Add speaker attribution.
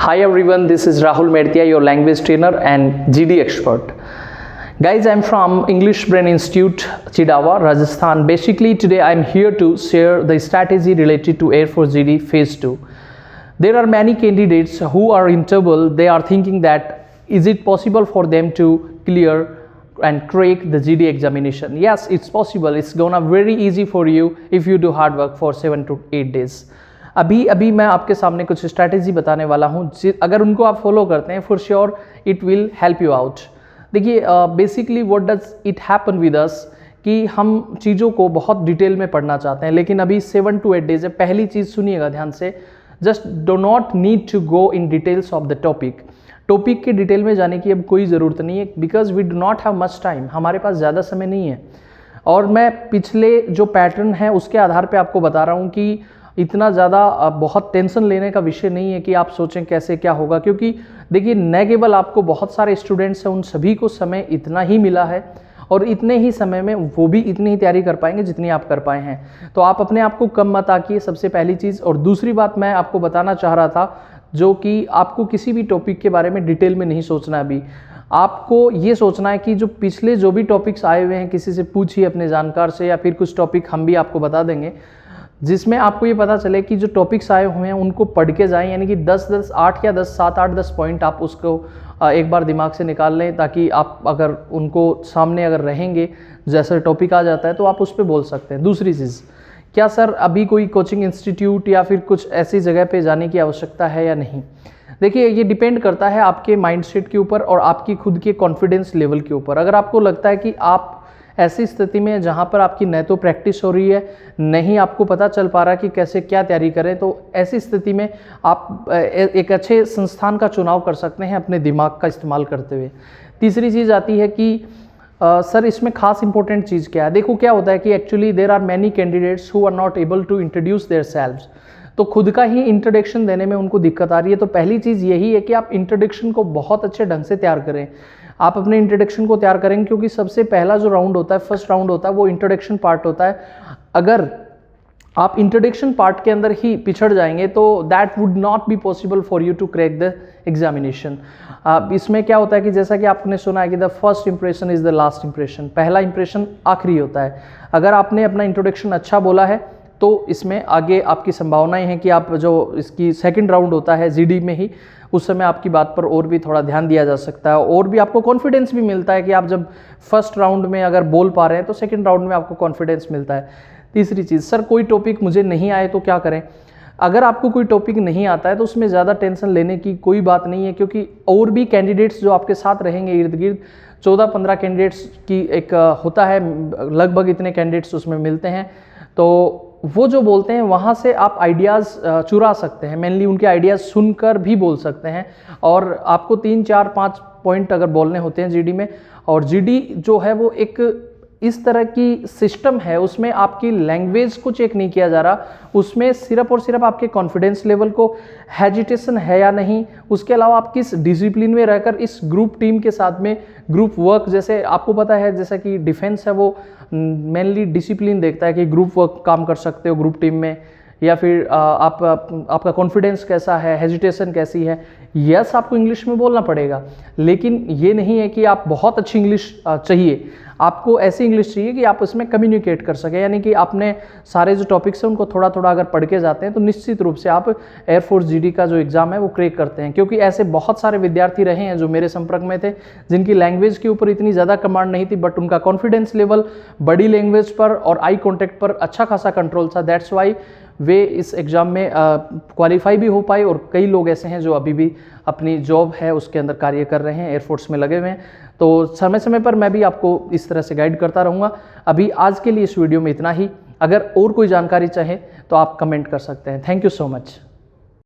Speaker 1: Hi everyone, this is Rahul Mertia, your language trainer and GD expert. Guys, I'm from English Brain Institute, Chidawa, Rajasthan. Basically, today I'm here to share the strategy related to Air Force GD Phase 2. There are many candidates who are in trouble. They are thinking that is it possible for them to clear and crack the GD examination? Yes, it's possible. It's gonna very easy for you if you do hard work for 7 to 8 days. अभी मैं आपके सामने कुछ strategy बताने वाला हूँ, अगर उनको आप फॉलो करते हैं for sure it will help you out. देखिए basically what does it happen with us कि हम चीज़ों को बहुत डिटेल में पढ़ना चाहते हैं, लेकिन अभी 7 to 8 डेज है. पहली चीज़ सुनिएगा ध्यान से, just do not need to go in details of the topic के डिटेल में जाने की अब कोई ज़रूरत नहीं है, because we do not have much time. हमारे पास ज़्यादा समय नहीं है. और मैं पिछले जो पैटर्न है उसके आधार पर आपको बता रहा हूँ कि इतना ज़्यादा बहुत टेंशन लेने का विषय नहीं है कि आप सोचें कैसे क्या होगा, क्योंकि देखिए न केवल आपको बहुत सारे स्टूडेंट्स हैं, उन सभी को समय इतना ही मिला है और इतने ही समय में वो भी इतनी ही तैयारी कर पाएंगे जितनी आप कर पाए हैं. तो आप अपने आप को कम मत आकिए, सबसे पहली चीज़. और दूसरी बात मैं आपको बताना चाह रहा था, जो कि आपको किसी भी टॉपिक के बारे में डिटेल में नहीं सोचना. अभी आपको ये सोचना है कि जो पिछले जो भी टॉपिक्स आए हुए हैं किसी से पूछिए, अपने जानकार से, या फिर कुछ टॉपिक हम भी आपको बता देंगे जिसमें आपको ये पता चले कि जो टॉपिक्स आए हुए हैं उनको पढ़ के जाएं. यानी कि 7-8-10 पॉइंट आप उसको एक बार दिमाग से निकाल लें, ताकि आप अगर उनको सामने अगर रहेंगे जैसा टॉपिक आ जाता है तो आप उस पर बोल सकते हैं. दूसरी चीज़, क्या सर अभी कोई कोचिंग इंस्टीट्यूट या फिर कुछ ऐसी जगह पे जाने की आवश्यकता है या नहीं? देखिए ये डिपेंड करता है आपके माइंडसेट के ऊपर और आपकी खुद के कॉन्फिडेंस लेवल के ऊपर. अगर आपको लगता है कि आप ऐसी स्थिति में जहाँ पर आपकी न तो प्रैक्टिस हो रही है, नहीं आपको पता चल पा रहा कि कैसे क्या तैयारी करें, तो ऐसी स्थिति में आप एक अच्छे संस्थान का चुनाव कर सकते हैं अपने दिमाग का इस्तेमाल करते हुए. तीसरी चीज़ आती है कि सर इसमें खास इंपॉर्टेंट चीज़ क्या है. देखो क्या होता है कि actually there are many candidates who are not able to introduce their selves. तो खुद का ही इंट्रोडक्शन देने में उनको दिक्कत आ रही है. तो पहली चीज़ यही है कि आप इंट्रोडक्शन को बहुत अच्छे ढंग से तैयार करें. आप अपने इंट्रोडक्शन को तैयार करेंगे, क्योंकि सबसे पहला जो राउंड होता है, फर्स्ट राउंड होता है, वो इंट्रोडक्शन पार्ट होता है. अगर आप इंट्रोडक्शन पार्ट के अंदर ही पिछड़ जाएंगे तो that would not be possible for you to crack the examination. इसमें क्या होता है कि जैसा कि आपने सुना है कि the first impression is the last impression. पहला इंप्रेशन आखिरी होता है. अगर आपने अपना इंट्रोडक्शन अच्छा बोला है तो इसमें आगे आपकी संभावनाएं हैं कि आप जो इसकी सेकंड राउंड होता है जीडी में ही, उस समय आपकी बात पर और भी थोड़ा ध्यान दिया जा सकता है और भी आपको कॉन्फिडेंस भी मिलता है कि आप जब फर्स्ट राउंड में अगर बोल पा रहे हैं तो सेकंड राउंड में आपको कॉन्फिडेंस मिलता है. तीसरी चीज़, सर कोई टॉपिक मुझे नहीं आए तो क्या करें? अगर आपको कोई टॉपिक नहीं आता है तो उसमें ज़्यादा टेंशन लेने की कोई बात नहीं है, क्योंकि और भी कैंडिडेट्स जो आपके साथ रहेंगे इर्द गिर्द, 14-15 कैंडिडेट्स की एक होता है, लगभग इतने कैंडिडेट्स उसमें मिलते हैं. तो वो जो बोलते हैं वहाँ से आप आइडियाज़ चुरा सकते हैं. मेनली उनके आइडियाज़ सुनकर भी बोल सकते हैं. और आपको 3-4-5 पॉइंट अगर बोलने होते हैं जीडी में, और जीडी जो है वो एक इस तरह की सिस्टम है, उसमें आपकी लैंग्वेज को चेक नहीं किया जा रहा, उसमें सिर्फ और सिर्फ आपके कॉन्फिडेंस लेवल को, हेजिटेशन है या नहीं, उसके अलावा आप किस डिसिप्लिन में रहकर इस ग्रुप टीम के साथ में ग्रुप वर्क, जैसे आपको पता है जैसा कि डिफेंस है वो मेनली डिसिप्लिन देखता है कि ग्रुप वर्क काम कर सकते हो ग्रुप टीम में, या फिर आपका कॉन्फिडेंस कैसा है, हेजिटेशन कैसी है. यस आपको इंग्लिश में बोलना पड़ेगा, लेकिन ये नहीं है कि आप बहुत अच्छी इंग्लिश चाहिए. आपको ऐसी इंग्लिश चाहिए कि आप उसमें कम्युनिकेट कर सकें. यानी कि आपने सारे जो टॉपिक्स हैं उनको थोड़ा थोड़ा अगर पढ़ के जाते हैं तो निश्चित रूप से आप एयरफोर्स जीडी का जो एग्ज़ाम है वो क्रैक करते हैं. क्योंकि ऐसे बहुत सारे विद्यार्थी रहे हैं जो मेरे संपर्क में थे, जिनकी लैंग्वेज के ऊपर इतनी ज़्यादा कमांड नहीं थी, बट उनका कॉन्फिडेंस लेवल बॉडी लैंग्वेज पर और आई कॉन्टैक्ट पर अच्छा खासा कंट्रोल था. दैट्स वाई वे इस एग्ज़ाम में क्वालिफाई भी हो पाए. और कई लोग ऐसे हैं जो अभी भी अपनी जॉब है उसके अंदर कार्य कर रहे हैं, एयरफोर्स में लगे हुए हैं. तो समय समय पर मैं भी आपको इस तरह से गाइड करता रहूँगा. अभी आज के लिए इस वीडियो में इतना ही. अगर और कोई जानकारी चाहे तो आप कमेंट कर सकते हैं. Thank you so much.